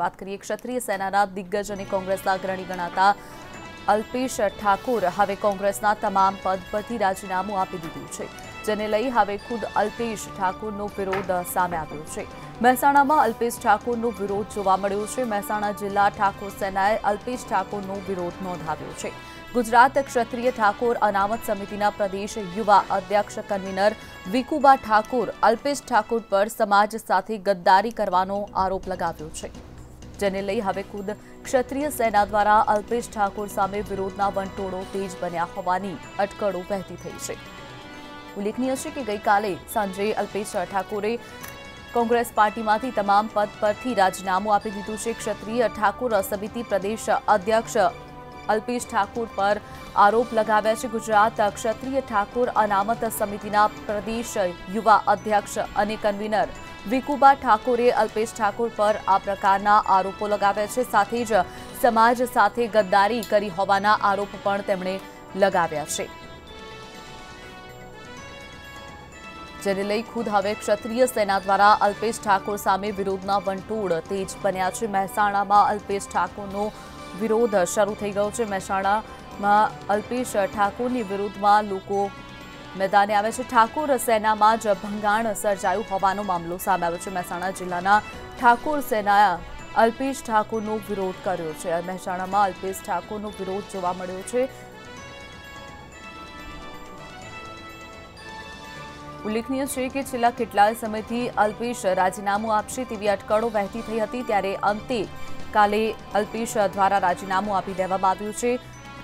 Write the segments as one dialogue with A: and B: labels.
A: વાત કરીએ ક્ષત્રિય સેનાના દિગ્ગજ અને કોંગ્રેસના અગ્રણી ગણાતા અલ્પેશ ઠાકોર હવે કોંગ્રેસના તમામ પદ પરથી રાજીનામું આપી દીધું છે, જેને લઈ હવે ખુદ અલ્પેશ ઠાકોરનો વિરોધ સામે આવ્યો છે। મહેસાણામાં અલ્પેશ ઠાકોરનો વિરોધ જોવા મળ્યો છે। મહેસાણા જિલ્લા ઠાકોર સેનાએ અલ્પેશ ઠાકોરનો વિરોધ નોંધાવ્યો છે। ગુજરાત ક્ષત્રિય ઠાકોર અનામત સમિતિના પ્રદેશ યુવા અધ્યક્ષ કન્વીનર વિકુબા ઠાકોર અલ્પેશ ઠાકોર પર સમાજ સાથે ગદ્દારી કરવાનો આરોપ લગાવ્યો છે, જેને લઈ હવે ખુદ ક્ષત્રિય સેના દ્વારા અલ્પેશ ઠાકોર સામે વિરોધના વંટોળો તેજ બન્યા હોવાની અટકળો વહેતી થઈ છે। ઉલ્લેખનીય છે કે ગઈકાલે સાંજે અલ્પેશ ઠાકોરે કોંગ્રેસ પાર્ટીમાંથી તમામ પદ પરથી રાજીનામું આપી દીધું છે। ક્ષત્રિય ઠાકોર સમિતિ પ્રદેશ અધ્યક્ષ અલ્પેશ ઠાકોર પર આરોપ લગાવ્યા છે। ગુજરાત ક્ષત્રિય ઠાકોર અનામત સમિતિના પ્રદેશ યુવા અધ્યક્ષ અને કન્વીનર વિકુબા ઠાકોરે અલ્પેશ ઠાકોર પર આ પ્રકારના આરોપો લગાવ્યા છે, સાથે જ સમાજ સાથે ગદ્દારી કરી હોવાના આરોપ પણ તેમણે લગાવ્યા છે, જેને લઈ ખુદ હવે ક્ષત્રિય સેના દ્વારા અલ્પેશ ઠાકોર સામે વિરોધના વંટોળ તેજ બન્યા છે। મહેસાણામાં અલ્પેશ ઠાકોરનો વિરોધ શરૂ થઈ ગયો છે। મહેસાણામાં અલ્પેશ ઠાકોરની વિરુદ્ધમાં લોકો મેદાને આવે છે। ઠાકોર સેનામાં જ ભંગાણ સર્જાયું હોવાનો મામલો સામે આવ્યો છે। મહેસાણા જિલ્લાના ઠાકોર સેનાએ અલ્પેશ ઠાકોરનો વિરોધ કર્યો છે। મહેસાણામાં અલ્પેશ ઠાકોરનો વિરોધ જોવા મળ્યો છે। ઉલ્લેખનીય છે કે છેલ્લા કેટલાય સમયથી અલ્પેશ રાજીનામું આપશે તેવી અટકળો વહેતી થઈ હતી, ત્યારે અંતે કાલે અલ્પેશ દ્વારા રાજીનામું આપી દેવામાં આવ્યું છે।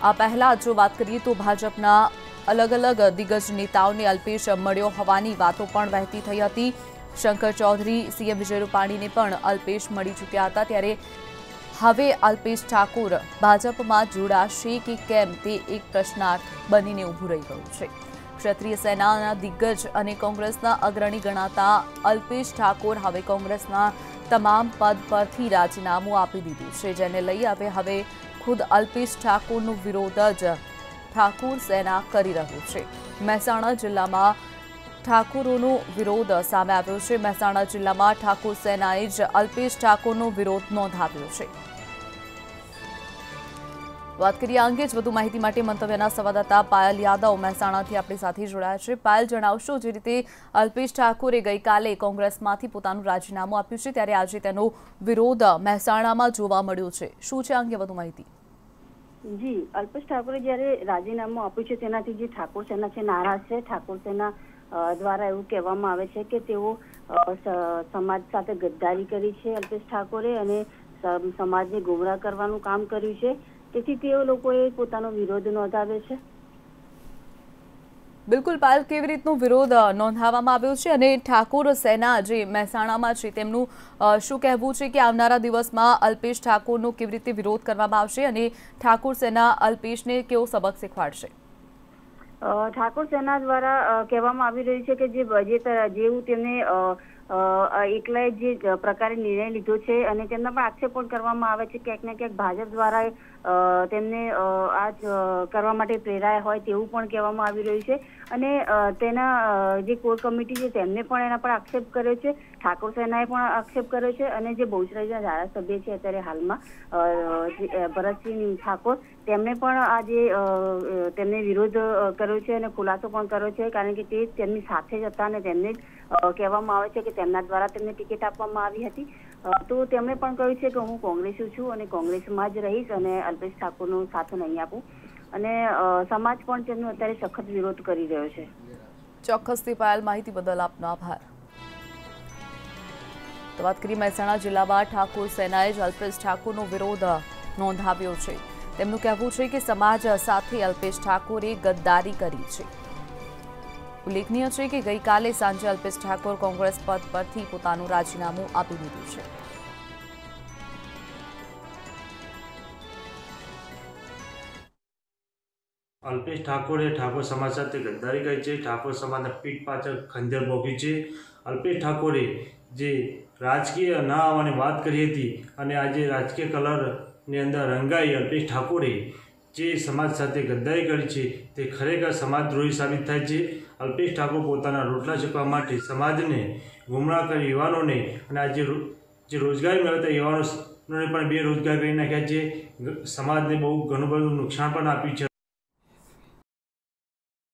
A: આ પહેલા જો વાત કરીએ તો ભાજપના અલગ અલગ દિગ્ગજ નેતાઓને અલ્પેશ મળ્યો હોવાની વાતો પણ વહેતી થઈ હતી। શંકર ચૌધરી, સીએમ વિજય રૂપાણીને પણ અલ્પેશ મળી ચૂક્યા હતા, ત્યારે હવે અલ્પેશ ઠાકોર ભાજપમાં જોડાશે કે કેમ તે એક પ્રશ્નાર્થ બનીને ઊભું રહી ગયું છે। ક્ષત્રિય સેનાના દિગ્ગજ અને કોંગ્રેસના અગ્રણી ગણાતા અલ્પેશ ઠાકોર હવે કોંગ્રેસના તમામ પદ પરથી રાજીનામું આપી દીધું છે, જેને લઈ હવે ખુદ અલ્પેશ ઠાકોરનો વિરોધ જ ઠાકોર સેના કરી રહ્યું છે। મહેસાણા જિલ્લામાં ઠાકોરોનો વિરોધ સામે આવ્યો છે। મહેસાણા જિલ્લામાં ઠાકોર સેનાએ જ અલ્પેશ ઠાકોરનો વિરોધ નોંધાવ્યો છે। વાત કરીએ આ અંગે જ વધુ માહિતી માટે મંતવ્યના સંવાદદાતા પાયલ યાદવ મહેસાણાથી આપણી સાથે જોડાયા છે। પાયલ, જણાવશો જે રીતે અલ્પેશ ઠાકોરે ગઈકાલે કોંગ્રેસમાંથી પોતાનું રાજીનામું આપ્યું છે, ત્યારે આજે તેનો વિરોધ મહેસાણામાં જોવા મળ્યો છે, શું છે આ અંગે વધુ માહિતી?
B: જી, અલ્પેશ ઠાકોરે જ્યારે રાજીનામું આપ્યું છે તેનાથી જે ઠાકોર સેના છે નારાજ છે। ઠાકોર સેના દ્વારા એવું કહેવામાં આવે છે કે તેઓ સમાજ સાથે ગદ્દારી કરી છે અલ્પેશ ઠાકોરે, અને સમાજને ગુમરાહ કરવાનું કામ કર્યું છે, તેથી તેઓ લોકોએ પોતાનો વિરોધ નોંધાવ્યો છે।
A: બિલકુલ પાયલ, કેવી રીતનો વિરોધ નોંધાવવામાં આવ્યો છે અને ઠાકોર સેના જે મહેસાણામાં છે તેમનું શું કહેવું છે કે આવનારા દિવસમાં અલ્પેશ ઠાકોરનો કેવી રીતે વિરોધ કરવામાં આવશે અને ઠાકોર સેના અલ્પેશને કેવો સબક શીખવાડશે?
B: ઠાકોર સેના દ્વારા કહેવામાં આવી રહ્યું છે કે જે બજેટ જેવું તેમને એકલાએ જે પ્રકારે નિર્ણય લીધો છે અને તેમના પણ આક્ષેપ પણ કરવામાં આવે છે ક્યાંક ને ક્યાંક ભાજપ દ્વારા તેમને આ કરવા માટે પ્રેરાયા હોય તેવું પણ કહેવામાં આવી રહ્યું છે, અને તેના જે કોર કમિટી છે તેમને પણ એના પર આક્ષેપ કર્યો છે। ઠાકોર સેનાએ પણ આક્ષેપ કર્યો છે, અને જે બહુચરાજીના ધારાસભ્ય છે અત્યારે હાલમાં ભરતસિંહ ઠાકોર, તેમણે પણ આજે તેમને વિરોધ કર્યો છે અને ખુલાસો પણ કર્યો છે, કારણ કે તે તેમની સાથે જ હતા અને તેમને કહેવામાં આવે છે કે તેમના દ્વારા તેમને ટિકિટ આપવામાં આવી હતી। તો તેમણે પણ કહ્યું છે કે હું કોંગ્રેસી છું અને કોંગ્રેસમાં જ રહીશ અને અલ્પેશ ઠાકોરનો સાથ નહીં આપું, અને સમાજ પણ તેમનો અત્યારે સખત વિરોધ કરી રહ્યો છે।
A: ચોક્કસથી પાયલ, માહિતી બદલ આપનો આભાર। તો વાત કરી મહેસાણા જિલ્લામાં ઠાકોર સેનાએ જ અલ્પેશ ઠાકોરનો વિરોધ નોંધાવ્યો છે। તેમનું કહેવું છે કે સમાજ સાથે અલ્પેશ ઠાકોરે ગદ્દારી કરી છે। ઉલ્લેખનીય છે કે ગઈકાલે સાંજે અલ્પેશ ઠાકોર કોંગ્રેસ પદ પરથી પોતાનું રાજીનામું આપી દીધું છે।
C: અલ્પેશ ઠાકોરે ઠાકોર સમાજ સાથે ગદ્દારી કરી છે। ઠાકોર સમાજના પીઠ પાછળ ખંજર ભોગી છે। અલ્પેશ ઠાકોરે જે રાજકીય ના આવવાની વાત કરી હતી અને આજે રાજકીય કલરની અંદર રંગાઈ અલ્પેશ ઠાકોરે જે સમાજ સાથે ગદ્દારી કરી છે તે ખરેખર સમાજદ્રોહી સાબિત થાય છે। અલ્પેશ ઠાકોર પોતાના રોટલા ચૂકવવા માટે સમાજને ગુમરાહ કરી યુવાનોને અને આજે જે રોજગારી મેળવતા યુવાનો પણ બેરોજગાર કરી નાખ્યા છે, સમાજને બહુ ઘણું બધું નુકસાન પણ આપ્યું છે।